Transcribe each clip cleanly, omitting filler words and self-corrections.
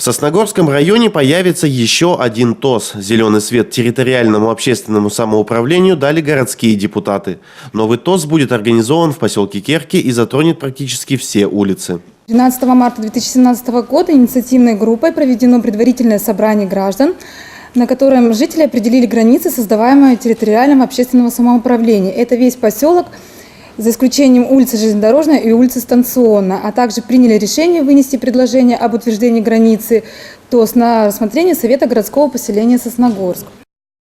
В Сосногорском районе появится еще один ТОС. Зеленый свет территориальному общественному самоуправлению дали городские депутаты. Новый ТОС будет организован в поселке Керки и затронет практически все улицы. 12 марта 2017 года инициативной группой проведено предварительное собрание граждан, на котором жители определили границы создаваемого территориальным общественного самоуправления. Это весь поселок, за исключением улицы Железнодорожной и улицы Станционной, а также приняли решение вынести предложение об утверждении границы ТОС на рассмотрение Совета городского поселения Сосногорск.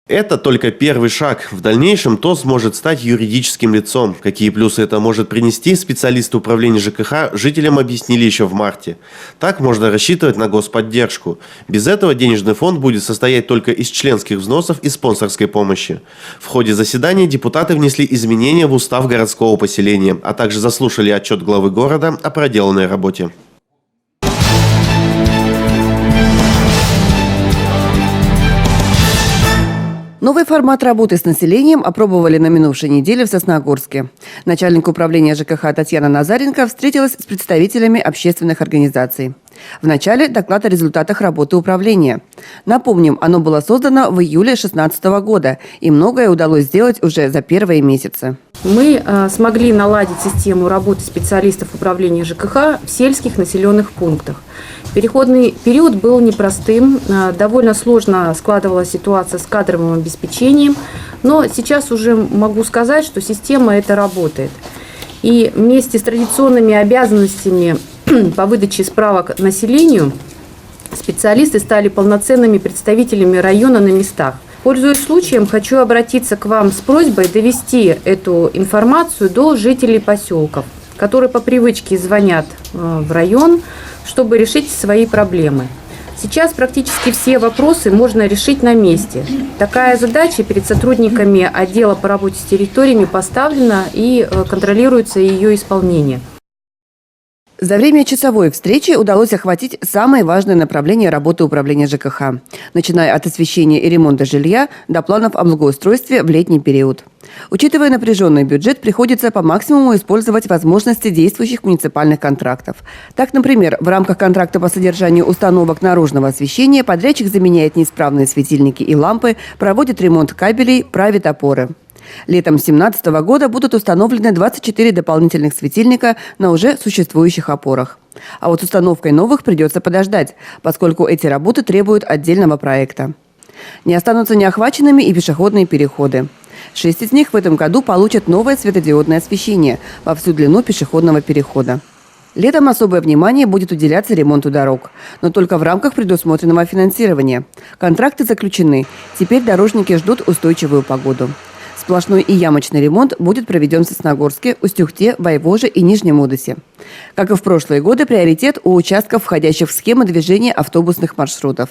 Это только первый шаг. В дальнейшем ТОС может стать юридическим лицом. Какие плюсы это может принести, специалисты управления ЖКХ жителям объяснили еще в марте. Так можно рассчитывать на господдержку. Без этого денежный фонд будет состоять только из членских взносов и спонсорской помощи. В ходе заседания депутаты внесли изменения в устав городского поселения, а также заслушали отчет главы города о проделанной работе. Новый формат работы с населением опробовали на минувшей неделе в Сосногорске. Начальник управления ЖКХ Татьяна Назаренко встретилась с представителями общественных организаций. Вначале доклад о результатах работы управления. Напомним, оно было создано в июле 2016 года, и многое удалось сделать уже за первые месяцы. Мы смогли наладить систему работы специалистов управления ЖКХ в сельских населенных пунктах. Переходный период был непростым, довольно сложно складывалась ситуация с кадровым обеспечением, но сейчас уже могу сказать, что система эта работает. И вместе с традиционными обязанностями по выдаче справок населению специалисты стали полноценными представителями района на местах. Пользуясь случаем, хочу обратиться к вам с просьбой довести эту информацию до жителей поселков, которые по привычке звонят в район, чтобы решить свои проблемы. Сейчас практически все вопросы можно решить на месте. Такая задача перед сотрудниками отдела по работе с территориями поставлена и контролируется ее исполнение. За время часовой встречи удалось охватить самые важные направления работы управления ЖКХ, начиная от освещения и ремонта жилья до планов о благоустройстве в летний период. Учитывая напряженный бюджет, приходится по максимуму использовать возможности действующих муниципальных контрактов. Так, например, в рамках контракта по содержанию установок наружного освещения подрядчик заменяет неисправные светильники и лампы, проводит ремонт кабелей, правит опоры. Летом 2017 года будут установлены 24 дополнительных светильника на уже существующих опорах. А вот с установкой новых придется подождать, поскольку эти работы требуют отдельного проекта. Не останутся неохваченными и пешеходные переходы. 6 из них в этом году получат новое светодиодное освещение во всю длину пешеходного перехода. Летом особое внимание будет уделяться ремонту дорог, но только в рамках предусмотренного финансирования. Контракты заключены, теперь дорожники ждут устойчивую погоду. Сплошной и ямочный ремонт будет проведен в Сосногорске, Устюгте, Войвоже и Нижнем Удосе. Как и в прошлые годы, приоритет у участков, входящих в схемы движения автобусных маршрутов.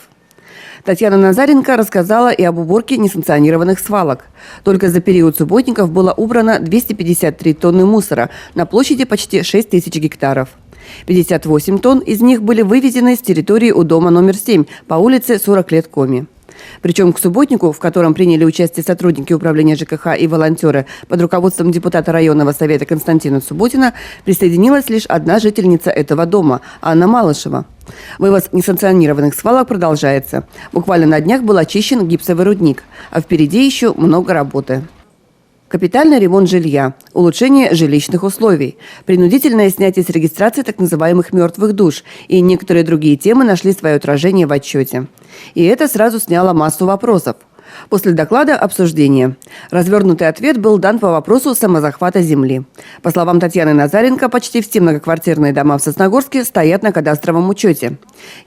Татьяна Назаренко рассказала и об уборке несанкционированных свалок. Только за период субботников было убрано 253 тонны мусора на площади почти 6 тысяч гектаров. 58 тонн из них были вывезены с территории у дома номер 7 по улице 40 лет Коми. Причем к субботнику, в котором приняли участие сотрудники управления ЖКХ и волонтеры под руководством депутата районного совета Константина Субботина, присоединилась лишь одна жительница этого дома – Анна Малышева. Вывоз несанкционированных свалок продолжается. Буквально на днях был очищен гипсовый рудник, а впереди еще много работы. Капитальный ремонт жилья, улучшение жилищных условий, принудительное снятие с регистрации так называемых мертвых душ и некоторые другие темы нашли свое отражение в отчете. И это сразу сняло массу вопросов. После доклада – обсуждение. Развернутый ответ был дан по вопросу самозахвата земли. По словам Татьяны Назаренко, почти все многоквартирные дома в Сосногорске стоят на кадастровом учете.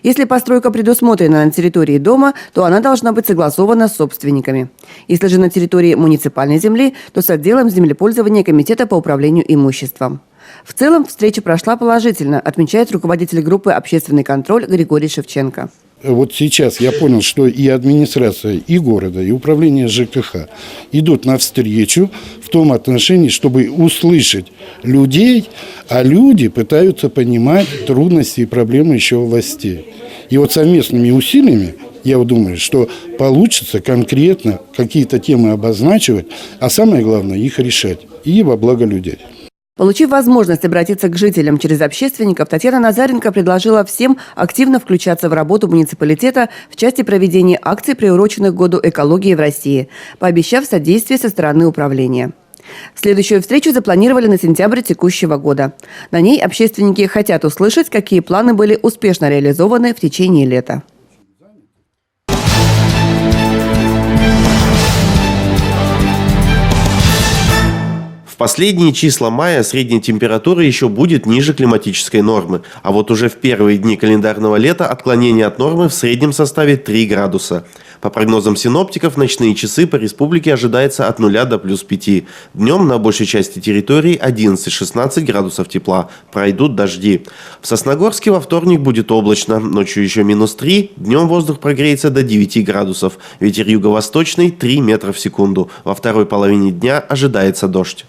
Если постройка предусмотрена на территории дома, то она должна быть согласована с собственниками. Если же на территории муниципальной земли, то с отделом землепользования Комитета по управлению имуществом. В целом встреча прошла положительно, отмечает руководитель группы «Общественный контроль» Григорий Шевченко. Вот сейчас я понял, что и администрация, и города, и управление ЖКХ идут навстречу в том отношении, чтобы услышать людей, а люди пытаются понимать трудности и проблемы еще властей. И вот совместными усилиями, я думаю, что получится конкретно какие-то темы обозначивать, а самое главное их решать и во благо людей. Получив возможность обратиться к жителям через общественников, Татьяна Назаренко предложила всем активно включаться в работу муниципалитета в части проведения акций, приуроченных к Году экологии в России, пообещав содействие со стороны управления. Следующую встречу запланировали на сентябрь текущего года. На ней общественники хотят услышать, какие планы были успешно реализованы в течение лета. В последние числа мая средняя температура еще будет ниже климатической нормы, а вот уже в первые дни календарного лета отклонение от нормы в среднем составит 3 градуса. По прогнозам синоптиков, ночные часы по республике ожидается от 0 до плюс 5. Днем на большей части территории 11-16 градусов тепла. Пройдут дожди. В Сосногорске во вторник будет облачно. Ночью еще минус 3. Днем воздух прогреется до 9 градусов. Ветер юго-восточный 3 метра в секунду. Во второй половине дня ожидается дождь.